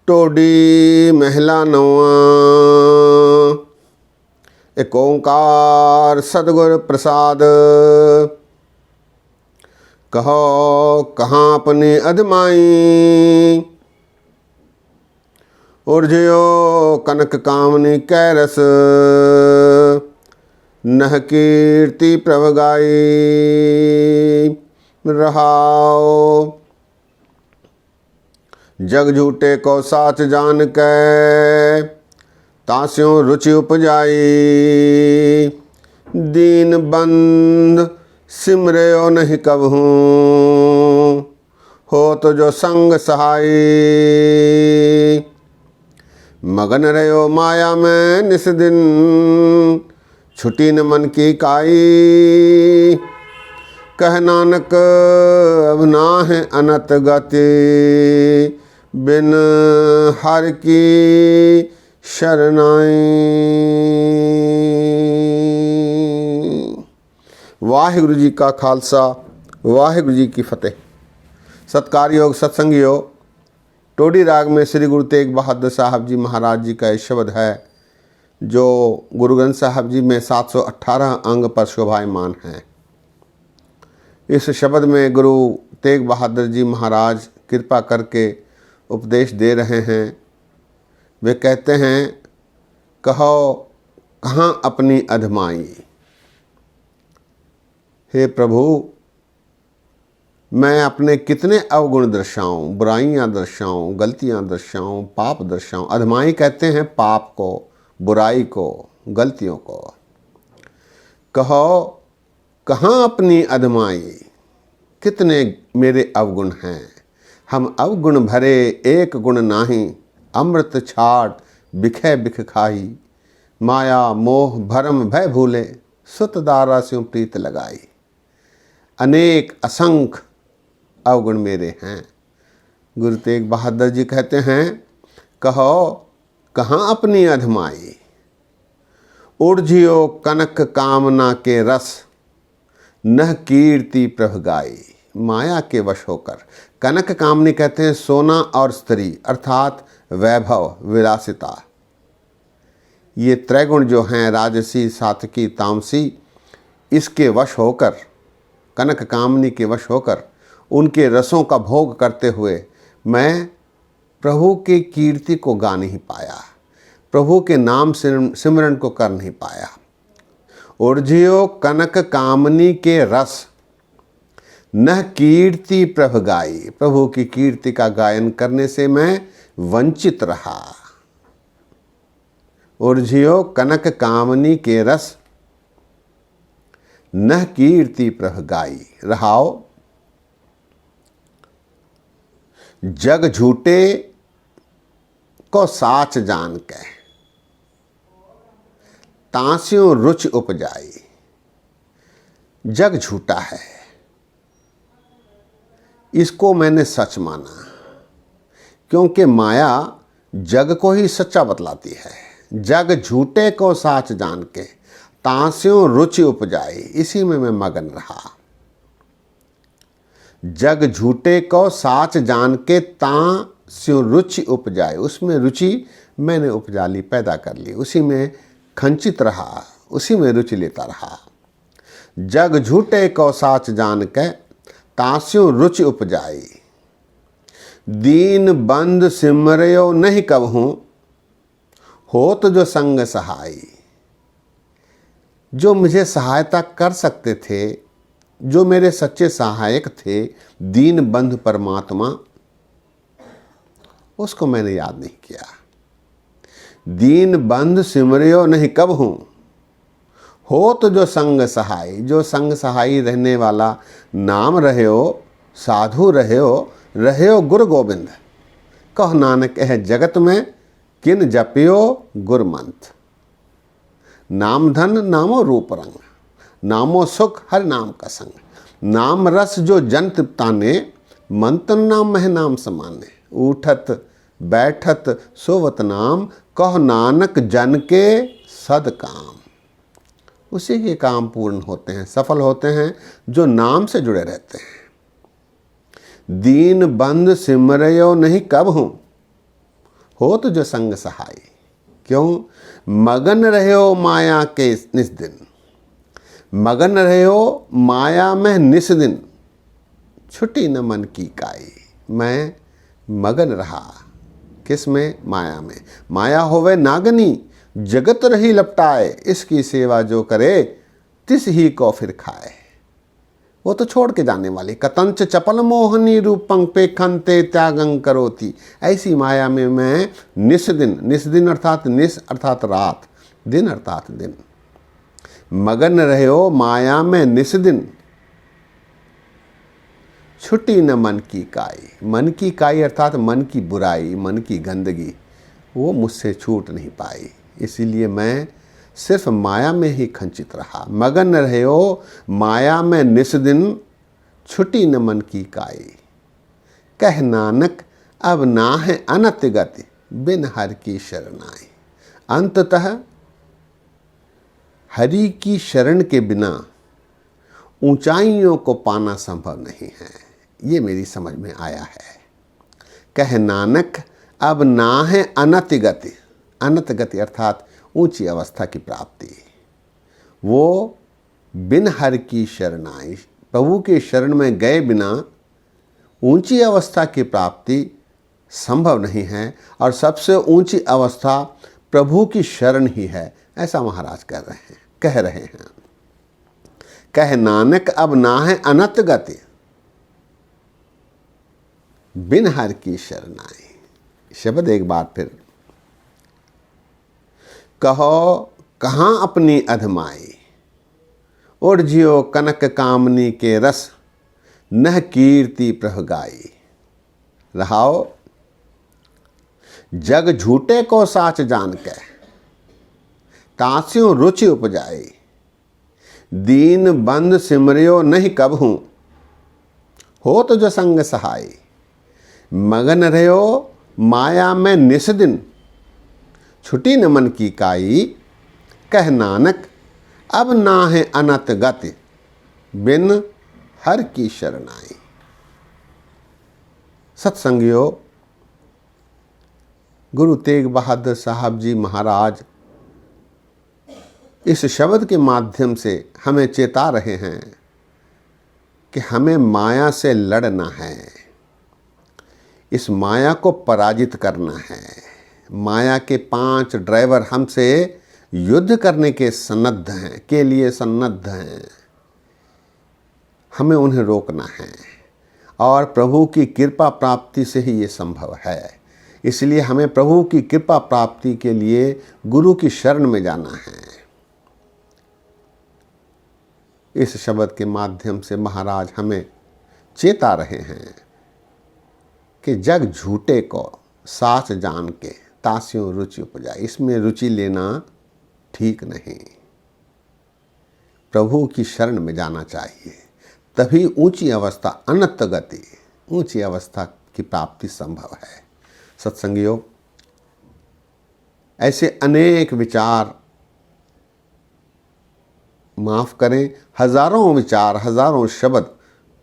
टोडी महिला नवा। एक ओंकार सदगुर प्रसाद। कहो कहाँ अपनी अधमाई, उर्जयो कनक कामनी कै रस। नह कीर्ति प्रभ गाई रहाओ। जग झूठे को साच जान कै, तास्यों रुचि उपजाई। दीन बंध सिमरयो नहीं कबहूँ, हो तो जो संग सहाई। मगन रहो माया में निस दिन, छुटी न मन की काई। कह नानक अब नाहि अनत गति, बिन हर की शरणाई। वाहिगुरु जी का खालसा, वाहिगुरु जी की फतेह। सत्कारयोग सत्संग योग टोडी राग में श्री गुरु तेग बहादुर साहब जी महाराज जी का शब्द है, जो गुरु ग्रंथ साहब जी में 718 अंग पर शोभायमान हैं। इस शब्द में गुरु तेग बहादुर जी महाराज कृपा करके उपदेश दे रहे हैं। वे कहते हैं, कहो कहाँ अपनी अधमाई। हे प्रभु, मैं अपने कितने अवगुण दर्शाऊं, बुराइयां दर्शाऊं, गलतियां दर्शाऊं, पाप दर्शाऊं। अधमाई कहते हैं पाप को, बुराई को, गलतियों को। कहो कहाँ अपनी अधमाई, कितने मेरे अवगुण हैं। हम अवगुण भरे एक गुण नाही, अमृत छाट बिखे बिख खाई। माया मोह भरम भय भूले, सुत दारा स्यों प्रीत लगाई। अनेक असंख्य अवगुण मेरे हैं। गुरु तेग बहादुर जी कहते हैं, कहो कहाँ अपनी अधमाई। उर्जियो कनक कामना के रस, नह कीर्ति प्रभ गाई। माया के वश होकर, कनक कामनी कहते हैं सोना और स्त्री, अर्थात वैभव विलासिता। ये त्रैगुण जो हैं, राजसी सात्विकी तामसी, इसके वश होकर, कनक कामनी के वश होकर, उनके रसों का भोग करते हुए मैं प्रभु की कीर्ति को गा नहीं पाया, प्रभु के नाम सिमरन को कर नहीं पाया। उर्जियो कनक कामनी के रस, नह कीर्ति प्रभ गाई। प्रभु की कीर्ति का गायन करने से मैं वंचित रहा। उर्जियो कनक कामनी के रस, नह कीर्ति प्रभ गाई रहाओ। जग झूठे को साच जान के, तास्यों रुचि उपजाई। जग झूठा है, इसको मैंने सच माना, क्योंकि माया जग को ही सच्चा बतलाती है। जग झूठे को साच जान के, तास्यों रुचि उपजाई। इसी में मैं मगन रहा। जग झूठे को साच जान के, तास्यों रुचि उपजाई। उसमें रुचि मैंने उपजा ली, पैदा कर ली, उसी में खंचित रहा, उसी में रुचि लेता रहा। जग झूठे को साच जान के, तास्यों रुचि उपजाई। दीन बंध सिमरयो नहीं कबहूँ, हो तो जो संग सहाई। जो मुझे सहायता कर सकते थे, जो मेरे सच्चे सहायक थे, दीन बंधु परमात्मा, उसको मैंने याद नहीं किया। दीन बंधु सिमरियो नहीं कबहूँ, हो तो जो संग सहाय। जो संग सहाई रहने वाला नाम रहे हो, साधु रहे हो गुरु गोविंद। कह नानक है जगत में, किन जपियो गुरमंथ। नाम धन नामो रूप रंग, नामो सुख हर नाम का संग। नाम रस जो जन तृप्ताने, मंत्र नाम मह नाम समाने। उठत बैठत सोवत नाम, कह नानक जन के सद काम। उसी के काम पूर्ण होते हैं, सफल होते हैं, जो नाम से जुड़े रहते हैं। दीन बंद सिमरयो नहीं कब हूँ, हो तो जो संग सहाय। क्यों? मगन रहे हो माया के निस दिन, मगन रहे हो माया में निस दिन, छुटी न मन की काई। मैं मगन रहा किस में? माया में। माया होवे नागनी, जगत रही लपटाए, इसकी सेवा जो करे तिस ही को फिर खाए। वो तो छोड़ के जाने वाली। कतंच चपल मोहनी रूपं पेखंते त्यागं करोति। ऐसी माया में मैं निस दिन, निस दिन अर्थात निस अर्थात रात, दिन अर्थात दिन, मगन रहे हो माया में निस दिन, छुटी न मन की काई। मन की काई अर्थात मन की बुराई, मन की गंदगी, वो मुझसे छूट नहीं पाई। इसीलिए मैं सिर्फ माया में ही खंचित रहा। मगन रहे हो माया में निस दिन, छुटी न मन की काई। कह नानक अब ना है अनत गति, बिन हर की शरण आई। अंततः हरि की शरण के बिना ऊंचाइयों को पाना संभव नहीं है। ये मेरी समझ में आया है। कह नानक अब ना है अनत गति, अनत गति अर्थात ऊंची अवस्था की प्राप्ति, वो बिन हर की शरण आई। प्रभु के शरण में गए बिना ऊंची अवस्था की प्राप्ति संभव नहीं है। और सबसे ऊंची अवस्था प्रभु की शरण ही है, ऐसा महाराज कह रहे हैं। कह नानक अब ना है अनत गति, बिन हर की शरण आई। शब्द एक बार फिर, कहो कहाँ अपनी अधमाई, उड़ जियो कनक कामनी के रस, नह कीर्ति प्रभ गाई। रहाओ जग झूठे को साच जान के, तास्यों रुचि उपजाई। दीन बंद सिमरियो नहीं कबहू, हो तो जो संग सहाय। मगन रहो माया में निस दिन, छुटी न मन की काई। कह नानक अब ना है अनत गति, बिन हर की शरण आई। सत्संगियों, गुरु तेग बहादुर साहब जी महाराज इस शब्द के माध्यम से हमें चेता रहे हैं कि हमें माया से लड़ना है, इस माया को पराजित करना है। माया के 5 ड्राइवर हमसे युद्ध करने के सन्नद्ध हैं, के लिए सन्नद्ध हैं। हमें उन्हें रोकना है और प्रभु की कृपा प्राप्ति से ही ये संभव है। इसलिए हमें प्रभु की कृपा प्राप्ति के लिए गुरु की शरण में जाना है। इस शब्द के माध्यम से महाराज हमें चेता रहे हैं कि जग झूठे को साच जान के, तास्यों रुचि उपजाए। इसमें रुचि लेना ठीक नहीं, प्रभु की शरण में जाना चाहिए, तभी ऊंची अवस्था, अनंत गति, ऊंची अवस्था की प्राप्ति संभव है। सत्संगियों, ऐसे अनेक विचार, माफ करें, हजारों विचार, हजारों शब्द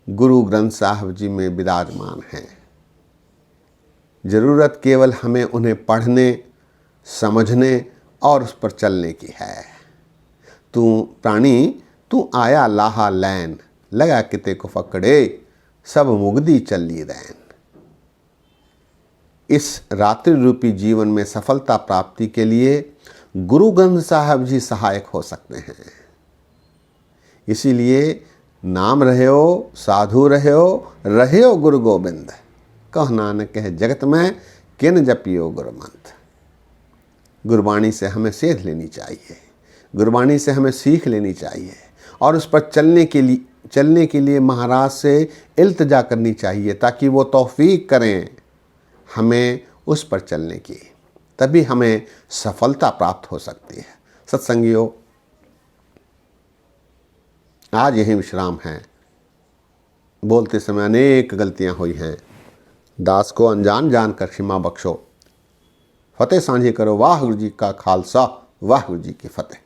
गुरु ग्रंथ साहब जी में विराजमान हैं। जरूरत केवल हमें उन्हें पढ़ने, समझने और उस पर चलने की है। तू प्राणी तू आया लाहा लैन, लगा किते को फकड़े, सब मुगदी चली रैन। इस रात्रि रूपी जीवन में सफलता प्राप्ति के लिए गुरु ग्रंथ साहब जी सहायक हो सकते हैं। इसीलिए नाम रहो, साधु रहो गुरु गोविंद। कह नानक कह जगत में किन जपियो गुरुमंत्र। गुरबाणी से हमें सेध लेनी चाहिए, गुरबाणी से हमें सीख लेनी चाहिए और उस पर चलने के लिए महाराज से इल्तिजा करनी चाहिए, ताकि वो तौफीक करें हमें उस पर चलने की। तभी हमें सफलता प्राप्त हो सकती है। सत्संगियों, आज यही विश्राम है। बोलते समय अनेक गलतियां हुई हैं, दास को अनजान जानकर क्षमा बख्शो। फतेह सांझी करो। वाहिगुरू जी का खालसा, वाहिगुरू जी की फतेह।